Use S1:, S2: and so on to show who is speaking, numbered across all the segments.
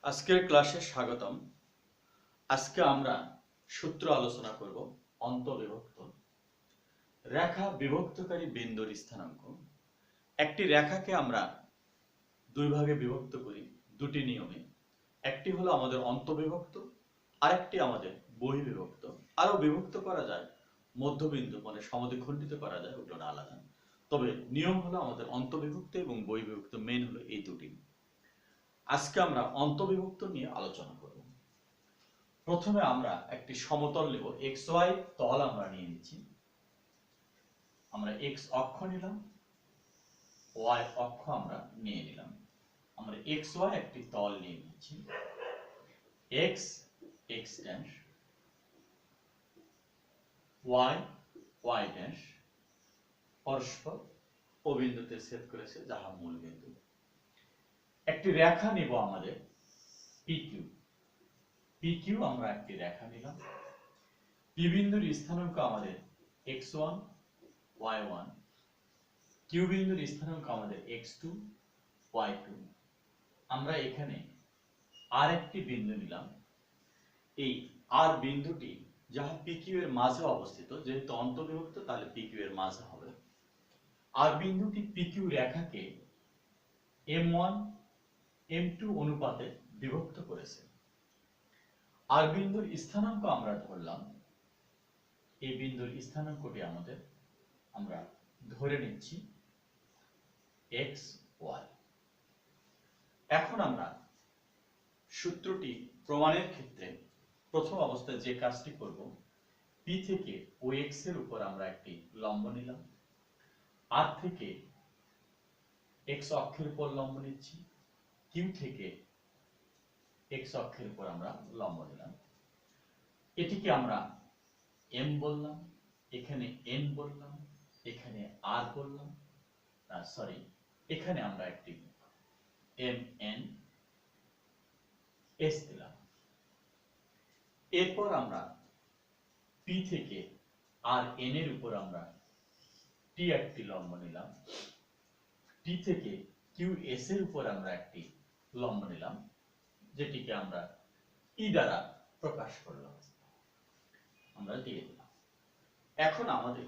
S1: আজকের ক্লাসে স্বাগতম। আজকে আমরা সূত্র আলোচনা করব অন্তঃবিভক্ত। রেখা বিভক্তকারী বিন্দুর স্থানাঙ্ক। একটি রেখাকে আমরা দুই ভাগে বিভক্ত করি দুটি নিয়মে। একটি হলো আমাদের অন্তঃবিভক্ত, আরেকটি আমাদের বহির্বিভক্ত। আরও বিভক্ত করা যায়, মধ্যবিন্দু মানে সমদ্বিখণ্ডিত করা যায়, ওটা আলাদা। তবে নিয়ম হলো আমাদের অন্তঃবিভক্ত এবং বহির্বিভক্ত, মেন হলো এই দুটি। আজকে আমরা অন্তঃবিভক্ত নিয়ে আলোচনা করব। প্রথমে আমরা একটি সমতল নেব, এক্স ওয়াই তল আমরা নিয়ে নিচ্ছি। আমরা এক্স অক্ষ নিলাম, ওয়াই অক্ষ আমরা নিয়ে নিলাম। আমরা এক্স ওয়াই একটি তল নিয়ে নিচ্ছি। X x dash, y y dash, পরস্পর ও বিন্দুতে ছেদ করেছে যাহা মূল বিন্দু। একটি রেখা নিব আমাদের পিকিউ। পিকিউ আমরা একটি রেখা নিলাম। পি বিন্দুর স্থানাঙ্ক আমাদের x1 y1, কিউ বিন্দুর স্থানাঙ্ক আমাদের x2 y2। আমরা এখানে আর একটি বিন্দু নিলাম। এই আর বিন্দুটি যাহা পিকিউ এর মাঝে অবস্থিত, যেহেতু অন্তর্বিভক্ত তাহলে পিকিউ এর মাঝে হবে। আর বিন্দুটি পিকিউ রেখাকে m1 m2 অনুপাতে বিভক্ত করেছে। আর বিন্দুর স্থানাঙ্ক আমরা ধরলাম, এই বিন্দুর স্থানাঙ্কটি আমাদের আমরা ধরে নিচ্ছি x y। এখন আমরা সূত্রটি প্রমাণের ক্ষেত্রে প্রথম অবস্থায় যে কাজটি করব, p থেকে ox এর উপর আমরা একটি লম্ব নিলাম, r থেকে x অক্ষের উপর লম্ব নিচ্ছি, q থেকে x অক্ষের উপর আমরা লম্ব নিলাম। এটিকে আমরা m বললাম, এখানে n বললাম, এখানে r বললাম, এখানে আমরা একটি mn s দিলাম। এরপর আমরা p থেকে আর n এর উপর আমরা t একটি লম্ব নিলাম, t থেকে qs এর উপর আমরা একটি লম্ব নিলাম, যেটিকে আমরা e দ্বারা প্রকাশ করলাম, আমরা দিয়ে দিলাম। এখন আমাদের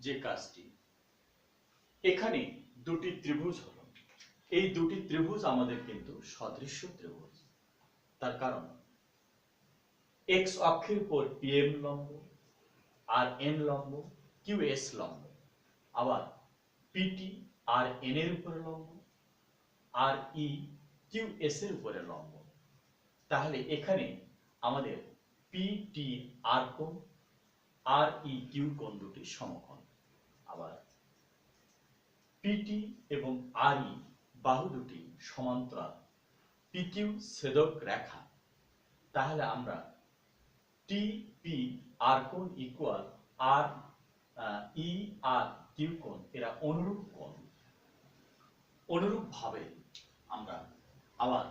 S1: যে কাজটি, এখানে দুটি ত্রিভুজ হলো, এই দুটি ত্রিভুজ আমাদের কিন্তু সদৃশ্য ত্রিভুজ। তার কারণ x অক্ষের উপর pm লম্ব, আর n লম্ব, qs লম্ব, আবার pt আর n এর উপরে লম্ব, আর e qs এর উপরে লম্ব। তাহলে এখানে আমাদের pt r কোণ আর e q কোণ দুটি সমকোণ। আবার pt এবং re বাহু দুটি সমান্তরাল, pq ছেদক রেখা। তাহলে আমরা tp r কোণ equal r e r q কোণ, এরা অনুরূপ কোণ। অনুরূপ ভাবে আমরা আবার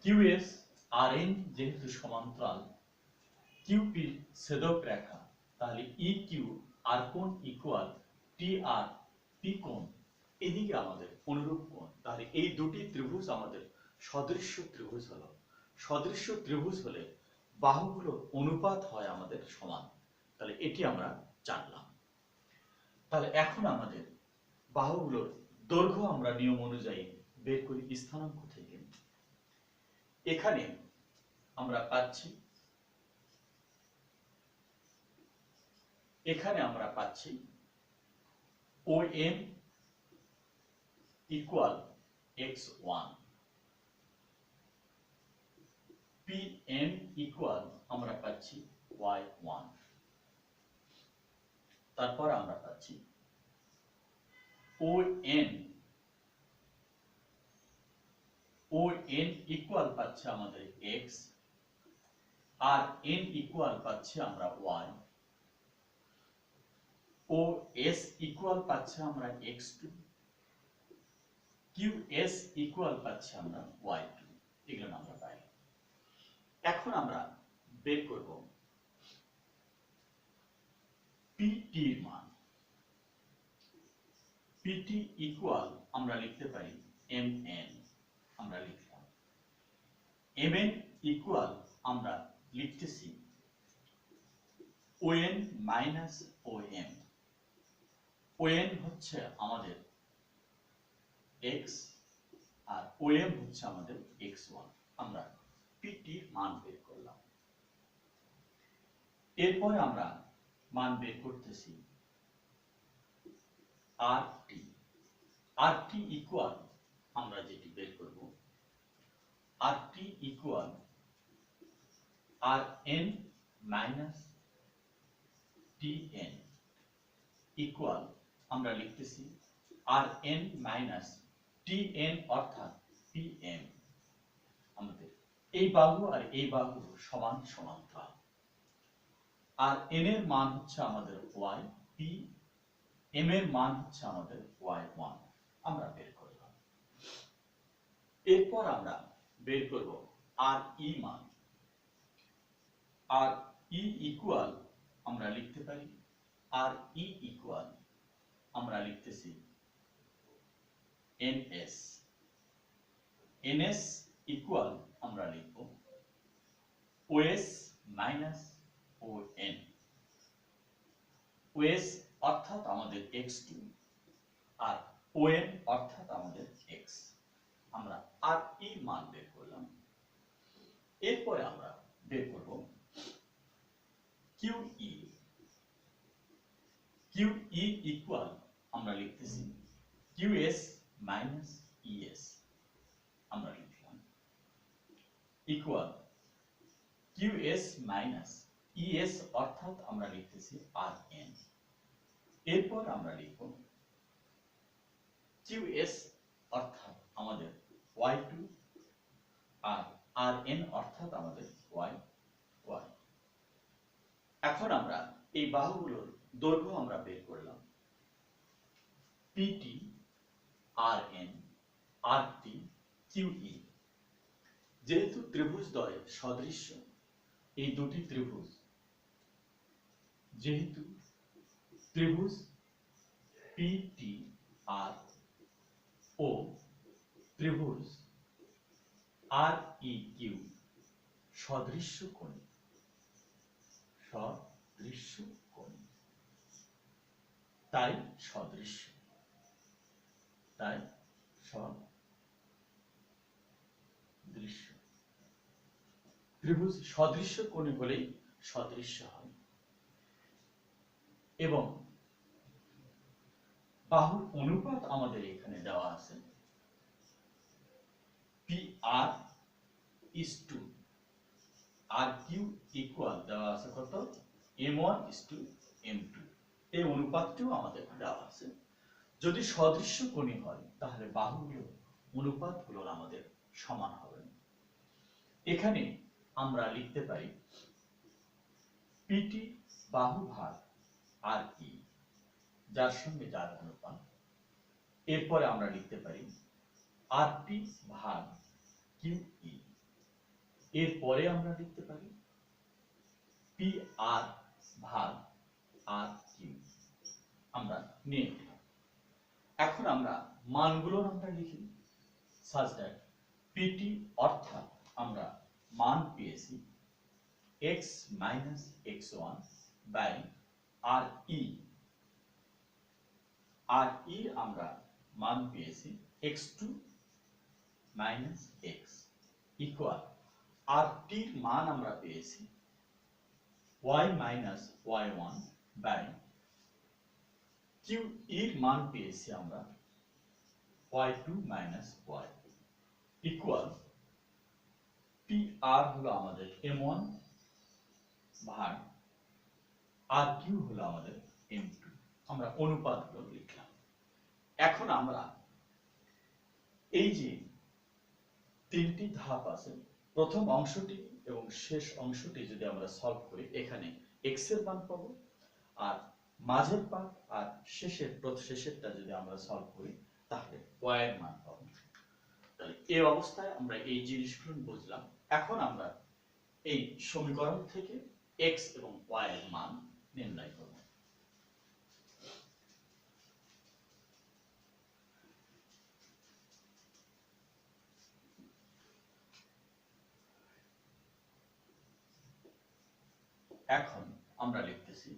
S1: qs rn যেহেতু সমান্তরাল, qp ছেদক রেখা, তাহলে eq r কোণ ইকুয়াল tr p কোণ, এদিকে আমাদের অনুরূপ কোণ। তাহলে এই দুটি ত্রিভুজ আমাদের সদৃশ্য ত্রিভুজ হলো। সদৃশ্য ত্রিভুজ হলে বাহুগুলোর অনুপাত হয় আমাদের সমান। তাহলে এটি আমরা জানলাম। তাহলে এখন আমাদের বাহুগুলোর দৈর্ঘ্য আমরা নিয়ম অনুযায়ী বের করি স্থানাঙ্ক থেকে। এখানে আমরা পাচ্ছি OM equal x1, PM equal আমরা পাচ্ছি y1। তারপর আমরা পাচ্ছি ON ইকুয়াল পাচ্ছে আমাদের x, আর n ইকুয়াল পাচ্ছে আমরা y, OS ইকুয়াল পাচ্ছে আমরা x2, QS ইকুয়াল পাচ্ছে আমরা y2। এগুলো আমরা পাই। এখন আমরা বের করব PT এর মান। PT ইকুয়াল আমরা লিখতে পারি mn, আমরা লিখলাম mn ইকুয়াল আমরা লিখতেছি on মাইনাস om। on হচ্ছে আমাদের x আর om হচ্ছে আমাদের x1। আমরা pt মান বের করলাম। এরপরে আমরা মান বের করতেছি rt। rt ইকুয়াল আমরা যেটি বের করব rt equal rn minus tn equal আমরা লিখতেছি rn মাইনাস tn অর্থাৎ pm। আমাদের এই বাহু আর এই বাহু সমান সমান্তরাল। আর n এর মান হচ্ছে আমাদের y, p m এর মান হচ্ছে আমাদের y1। আমরা বের করলাম। এরপর আমরা বের করব আর ই মান। আর ই ইকুয়াল আমরা লিখতে পারি আর ই ইকুয়াল আমরা লিখতেছি ns। ns ইকুয়াল আমরা লিখব os মাইনাস on। os অর্থাৎ আমাদের x2 আর on অর্থাৎ আমাদের x। আমরা আর ই মান বের করলাম। এরপরে আমরা বের করব QE। QE ইকুয়াল আমরা লিখতেছি QS মাইনাস ES। আমরা লিখলাম ইকুয়াল QS মাইনাস ES অর্থাৎ আমরা লিখতেছি RN। এরপর আমরা লিখব QS অর্থাৎ আমাদের Y2 আর RN অর্থাৎ আমাদের Y। এখন আমরা এই বাহুগুলোর দৈর্ঘ্য আমরা বের করলাম PT RN RT QE। যেহেতু ত্রিভুজদ্বয়ের সদৃশ্য এই দুটি ত্রিভুজ, যেহেতু ত্রিভুজ PTR ও ত্রিভুজ REQ সদৃশ্য কোণী, তাই সদৃশ্য, ত্রিভুজ সদৃশ্য কোণী হলেই সদৃশ্য হয়। এবং বাহুর অনুপাত আমাদের এখানে দেওয়া আছে PR is to RQ equal দেওয়া আছে কত M1 is to M2। এই অনুপাতটিও আমাদের দেওয়া আছে। যদি সদৃশ্য কোণী হয় তাহলে বাহুগুলো অনুপাতগুলো আমাদের সমান হবে। এখানে আমরা লিখতে পারি PT বাহু ভাগ RE যার সঙ্গে যার অনুপাত। এরপরে আমরা লিখতে পারি RT ভাগ QE। এরপরে আমরা লিখতে পারি PR ভাগ RQ। আমরা নিয়ে নিলাম। এখন আমরা মানগুলো আমরা লিখি such that PT অর্থাৎ আমরা মান পেয়েছি x minus x1 by RE। RE আমরা মান পেয়েছি x2 minus x equal RT মান আমরা পেয়েছি y minus y1 by QE মান পেয়েছি আমরা y2 minus y equal PR হলো আমাদের M1 ভাগ RQ হলো আমাদের M2। আমরা অনুপাতগুলো লিখলাম। এখন আমরা এই যে তিনটি ধাপ আছে, প্রথম অংশটি এবং শেষ অংশটি যদি আমরা সলভ করি এখানে x এর মান পাবো, আর মাঝের পার্ট আর শেষেরটা যদি আমরা সলভ করি তাহলে y এর মান পাবো। তাহলে এই অবস্থায় আমরা এই জিনিসগুলো বুঝলাম। এখন আমরা এই সমীকরণ থেকে x এবং y এর মান নির্ণয় করব। এখন আমরা লিখতেছি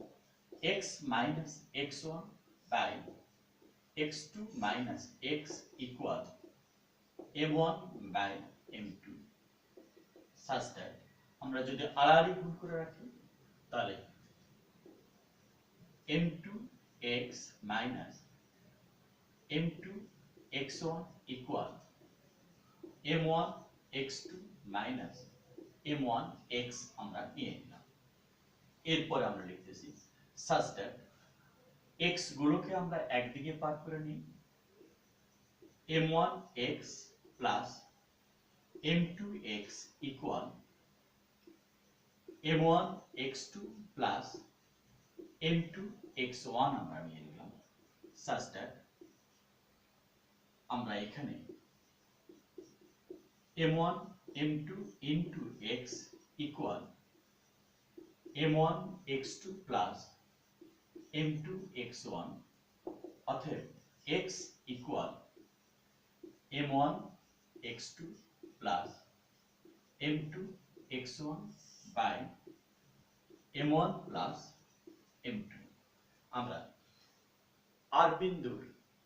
S1: x minus x1 by x2 minus x equal m1 by m2 such that আমরা যদি আড়াআড়ি গুণ করে রাখি তাহলে m2 x minus m2 x1 equal m1 x2 minus m1 x আমরা নিয়ে নিলাম। এরপরে আমরা লিখতেছি such that x গুলোকে আমরা একদিকে পার করে নিই m1 x plus m2 x equal m1 x2 plus m2 x1 আমরা নিয়ে নিলাম such that আমরা এখানে m1 m2 into x equal m1 x2 plus m2 x1 অতএব x equal m1 x2 plus m2 x1 by m1 plus m2 আমরা আর বিন্দুর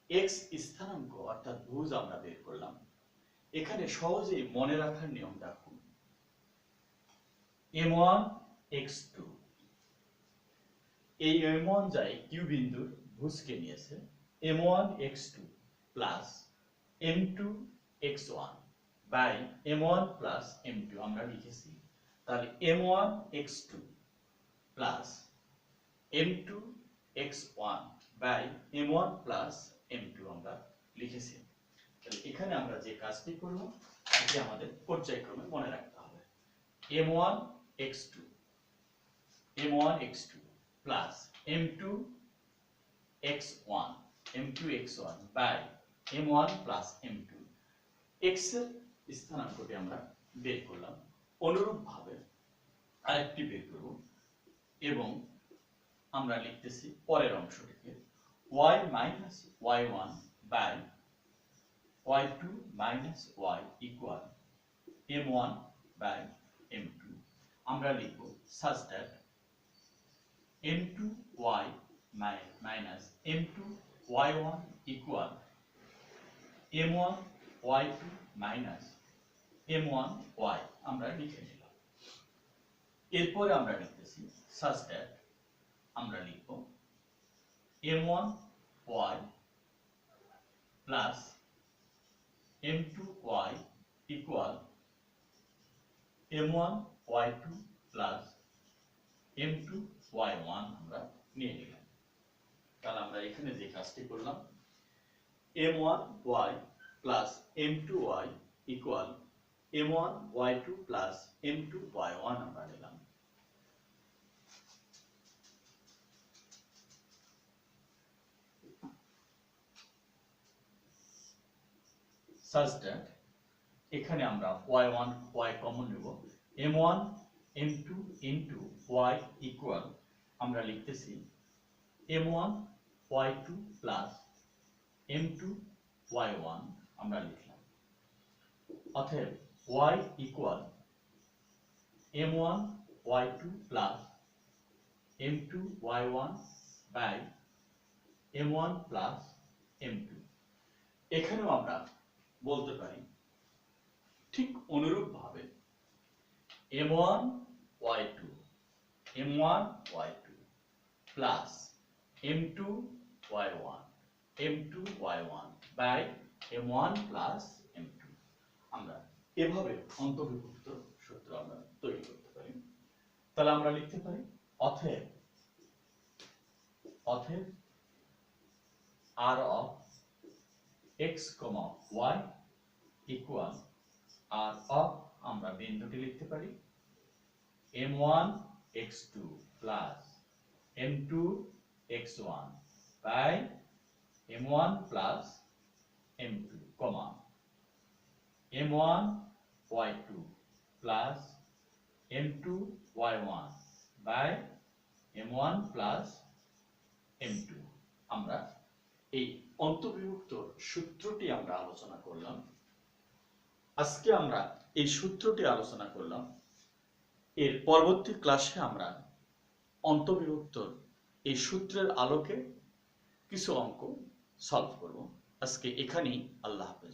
S1: x স্থানাঙ্ক অর্থাৎ ভুজ আমরা বের করলাম। এখানে সহজেই মনে রাখার নিয়ম রাখুন m1 x2 এই m1 যায় q বিন্দুর ভুজকে নিয়েছে m1 x2 plus m2 x1 by m1 plus m2 আমরা লিখেছি তাহলে m1 x2 plus m2 x1 by m1 plus m2 আমরা লিখেছি। তাহলে এখানে আমরা যে কাজটি করব এটি আমাদের পর্যায়ক্রমে মনে রাখতে হবে m1 x2 plus m2 x1 by m1 plus m2 x এর স্থানাঙ্কটি আমরা বের করলাম। অনুরূপভাবে আরেকটি বের করব এবং আমরা লিখতেছি পরের অংশটিকে y minus y1 by y2 minus y equal m1 by m2 আমরা লিখব such that m2y minus m2y1 equal m1 y2 minus m1y আমরা লিখে নিলাম। এরপরে আমরা লিখতেছি such that আমরা লিখব m1y plus m2y equal m1y2 plus m2y1 আমরা নিয়ে নিলাম। তাহলে আমরা এখানে যে কাজটি করলাম m1y plus m2y equal m1y2 plus m2y1 আমরা নিলাম। such that এখানে আমরা y1 y কমন নেব m1 m2 into y equal আমরা লিখতেছি m1 y2 plus m2 y1 আমরা লিখলাম। অতএব y equal m1 y2 plus m2 y1 by m1 plus m2 এখানেও আমরা বলতে পারি ঠিক অনুরূপভাবে m1 y2 plus m2 y1 by m1 plus m2 আমরা এভাবে অন্তর্ভুক্ত সূত্র আমরা তৈরি করতে পারি। তাহলে আমরা লিখতে পারি অতএব r of x, y equal r of আমরা বিন্দুটি লিখতে পারি m1 x2 plus m2 x1 by m1 plus m2, m1 y2 plus m2 y1 by m1 plus m2 আমরা এই অন্তর্বিভক্ত সূত্রটি আমরা আলোচনা করলাম। আজকে আমরা এই সূত্রটি আলোচনা করলাম। এর পরবর্তী ক্লাসে আমরা অন্তর্বিভক্তর এই সূত্রের আলোকে কিছু অঙ্ক সলভ করব। আজকে এখানেই, আল্লাহ হাফেজ।